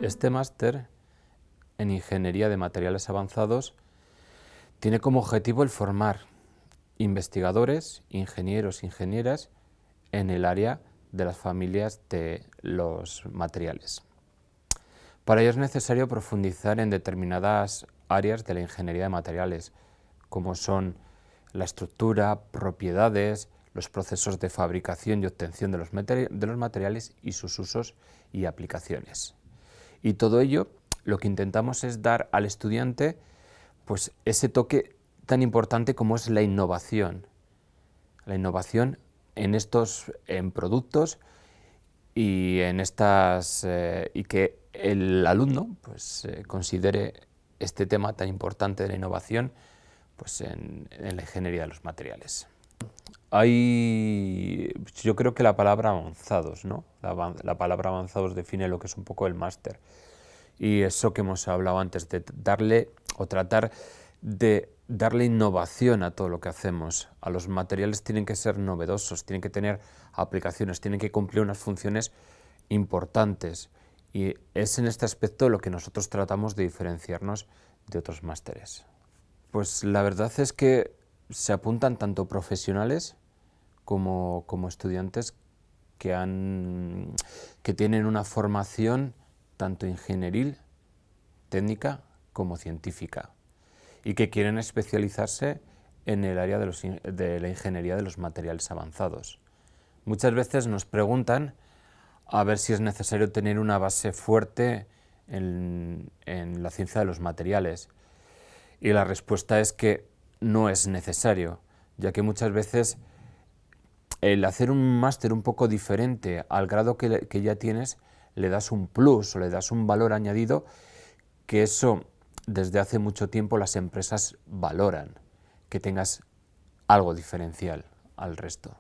Este máster en Ingeniería de Materiales Avanzados tiene como objetivo el formar investigadores, ingenieros e ingenieras en el área de las familias de los materiales. Para ello es necesario profundizar en determinadas áreas de la ingeniería de materiales, como son la estructura, propiedades, los procesos de fabricación y obtención de los materiales y sus usos y aplicaciones. Y todo ello lo que intentamos es dar al estudiante pues, ese toque tan importante como es la innovación en productos y y que el alumno pues, considere este tema tan importante de la innovación pues, en la ingeniería de los materiales. Yo creo que la palabra avanzados, ¿no? La palabra avanzados define lo que es un poco el máster. Y eso que hemos hablado antes, de darle o tratar de darle innovación a todo lo que hacemos. A los materiales tienen que ser novedosos, tienen que tener aplicaciones, tienen que cumplir unas funciones importantes. Y es en este aspecto lo que nosotros tratamos de diferenciarnos de otros másteres. Pues la verdad es que se apuntan tanto profesionales como estudiantes que tienen una formación tanto ingenieril, técnica como científica, y que quieren especializarse en el área de la ingeniería de los materiales avanzados. Muchas veces nos preguntan a ver si es necesario tener una base fuerte en la ciencia de los materiales, y la respuesta es que no es necesario, ya que muchas veces el hacer un máster un poco diferente al grado que ya tienes, le das un plus o le das un valor añadido, que eso desde hace mucho tiempo las empresas valoran, que tengas algo diferencial al resto.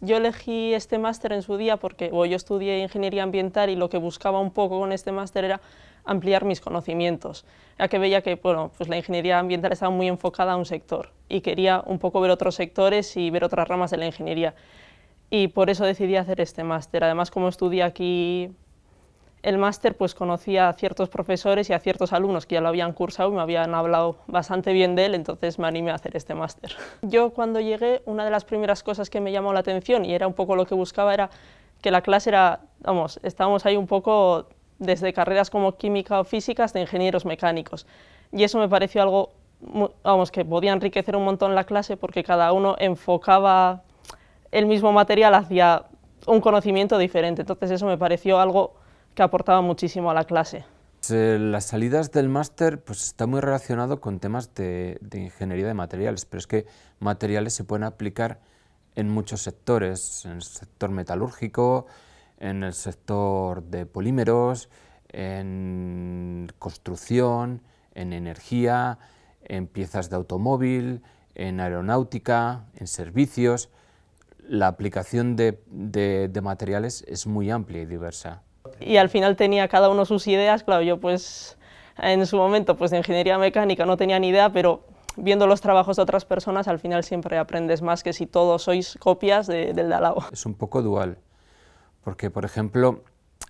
Yo elegí este máster en su día porque yo estudié ingeniería ambiental y lo que buscaba un poco con este máster era ampliar mis conocimientos, ya que veía que pues la ingeniería ambiental estaba muy enfocada a un sector y quería un poco ver otros sectores y ver otras ramas de la ingeniería. Y por eso decidí hacer este máster. Además, como estudié aquí el máster, pues conocí a ciertos profesores y a ciertos alumnos que ya lo habían cursado y me habían hablado bastante bien de él, entonces me animé a hacer este máster. Yo cuando llegué, una de las primeras cosas que me llamó la atención y era un poco lo que buscaba era que la clase era, estábamos ahí un poco desde carreras como química o física hasta ingenieros mecánicos, y eso me pareció algo, que podía enriquecer un montón la clase porque cada uno enfocaba el mismo material hacia un conocimiento diferente, entonces eso me pareció algo que aportaba muchísimo a la clase. Las salidas del máster pues, está muy relacionado con temas de ingeniería de materiales, pero es que materiales se pueden aplicar en muchos sectores, en el sector metalúrgico, en el sector de polímeros, en construcción, en energía, en piezas de automóvil, en aeronáutica, en servicios. La aplicación de materiales es muy amplia y diversa. Y al final tenía cada uno sus ideas, claro, yo pues en su momento pues de ingeniería mecánica no tenía ni idea, pero viendo los trabajos de otras personas al final siempre aprendes más que si todos sois copias del de al lado. Es un poco dual, porque por ejemplo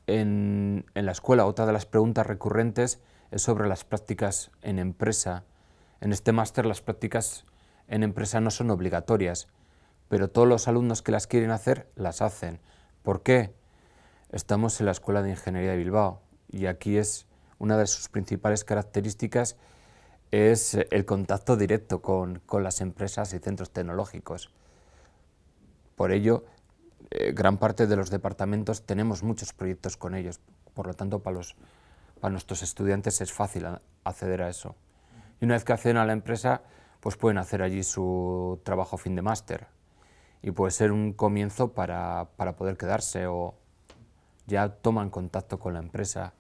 en la escuela otra de las preguntas recurrentes es sobre las prácticas en empresa. En este máster las prácticas en empresa no son obligatorias, pero todos los alumnos que las quieren hacer, las hacen. ¿Por qué? Estamos en la Escuela de Ingeniería de Bilbao y aquí una de sus principales características es el contacto directo con las empresas y centros tecnológicos. Por ello, gran parte de los departamentos tenemos muchos proyectos con ellos, por lo tanto para nuestros estudiantes es fácil acceder a eso. Y una vez que acceden a la empresa, pues pueden hacer allí su trabajo fin de máster y puede ser un comienzo para poder quedarse o ya toman contacto con la empresa.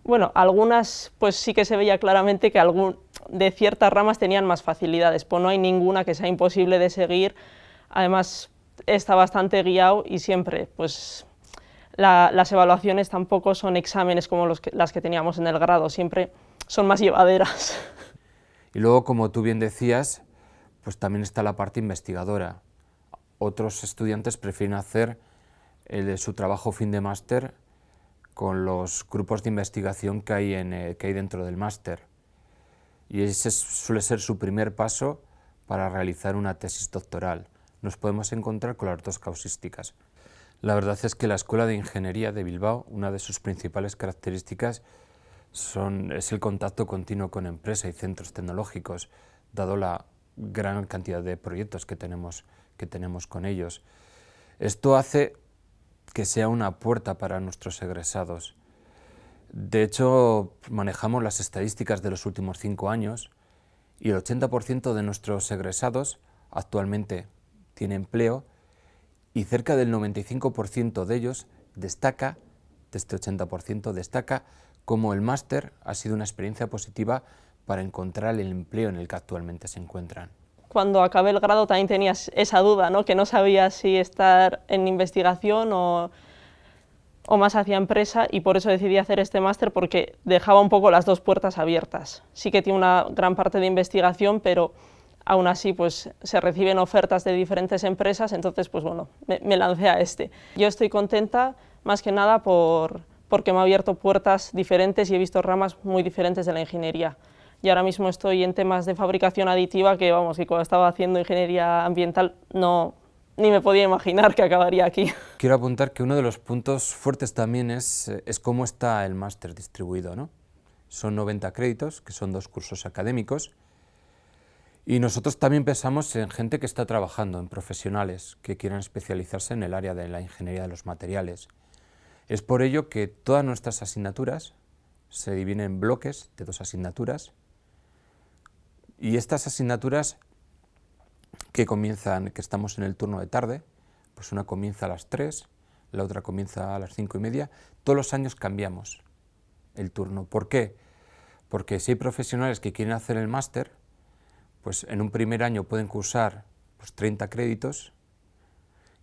Bueno, algunas pues sí que se veía claramente que de ciertas ramas tenían más facilidades, pues no hay ninguna que sea imposible de seguir, además está bastante guiado y siempre pues las evaluaciones tampoco son exámenes como las que teníamos en el grado, siempre son más llevaderas. Y luego, como tú bien decías, pues también está la parte investigadora. Otros estudiantes prefieren hacer su trabajo fin de máster con los grupos de investigación que hay dentro del máster. Y ese suele ser su primer paso para realizar una tesis doctoral. Nos podemos encontrar con las dos causísticas. La verdad es que la Escuela de Ingeniería de Bilbao, una de sus principales características es el contacto continuo con empresa y centros tecnológicos, dado la gran cantidad de proyectos que tenemos con ellos. Esto hace que sea una puerta para nuestros egresados. De hecho, manejamos las estadísticas de los últimos 5 años y el 80% de nuestros egresados actualmente tiene empleo y cerca del 95% de ellos destaca, de este 80%, destaca como el máster ha sido una experiencia positiva para encontrar el empleo en el que actualmente se encuentran. Cuando acabé el grado también tenías esa duda, ¿no? Que no sabías si estar en investigación o más hacia empresa, y por eso decidí hacer este máster, porque dejaba un poco las dos puertas abiertas. Sí que tiene una gran parte de investigación, pero aún así pues, se reciben ofertas de diferentes empresas, entonces pues, bueno, me lancé a este. Yo estoy contenta más que nada porque me ha abierto puertas diferentes y he visto ramas muy diferentes de la ingeniería. Y ahora mismo estoy en temas de fabricación aditiva que, vamos, que cuando estaba haciendo ingeniería ambiental ni me podía imaginar que acabaría aquí. Quiero apuntar que uno de los puntos fuertes también es cómo está el máster distribuido, ¿no? Son 90 créditos, que son 2 cursos académicos, y nosotros también pensamos en gente que está trabajando, en profesionales que quieran especializarse en el área de la ingeniería de los materiales. Es por ello que todas nuestras asignaturas se dividen en bloques de 2 asignaturas, y estas asignaturas que estamos en el turno de tarde, pues una comienza a las 3, la otra comienza a las 5:30, todos los años cambiamos el turno. ¿Por qué? Porque si hay profesionales que quieren hacer el máster, pues en un primer año pueden cursar pues 30 créditos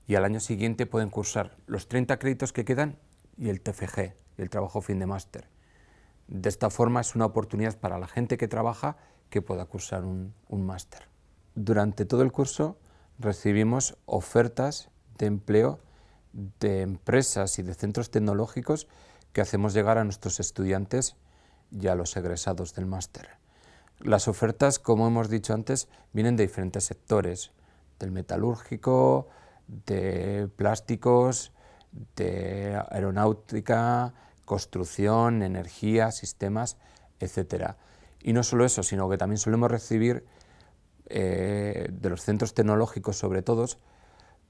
y al año siguiente pueden cursar los 30 créditos que quedan y el TFG, el trabajo fin de máster. De esta forma es una oportunidad para la gente que trabaja que pueda cursar un máster. Durante todo el curso recibimos ofertas de empleo de empresas y de centros tecnológicos que hacemos llegar a nuestros estudiantes y a los egresados del máster. Las ofertas, como hemos dicho antes, vienen de diferentes sectores, del metalúrgico, de plásticos, de aeronáutica, construcción, energía, sistemas, etc. Y no solo eso, sino que también solemos recibir de los centros tecnológicos sobre todo,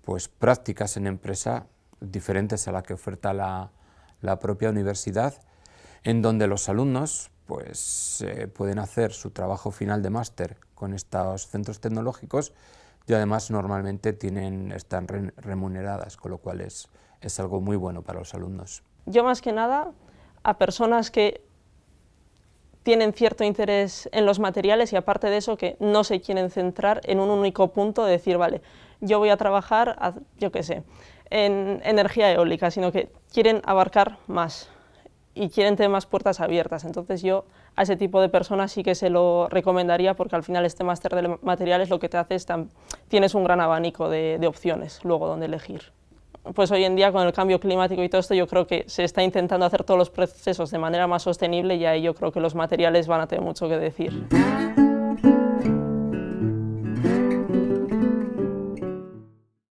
pues prácticas en empresa diferentes a la que oferta la propia universidad, en donde los alumnos pues, pueden hacer su trabajo final de máster con estos centros tecnológicos y además normalmente están remuneradas, con lo cual es algo muy bueno para los alumnos. Yo más que nada a personas que tienen cierto interés en los materiales y aparte de eso que no se quieren centrar en un único punto de decir, vale, yo voy a trabajar, yo qué sé, en energía eólica, sino que quieren abarcar más y quieren tener más puertas abiertas. Entonces yo a ese tipo de personas sí que se lo recomendaría porque al final este máster de materiales lo que te hace es tienes un gran abanico de opciones luego donde elegir. Pues hoy en día con el cambio climático y todo esto yo creo que se está intentando hacer todos los procesos de manera más sostenible y ahí yo creo que los materiales van a tener mucho que decir.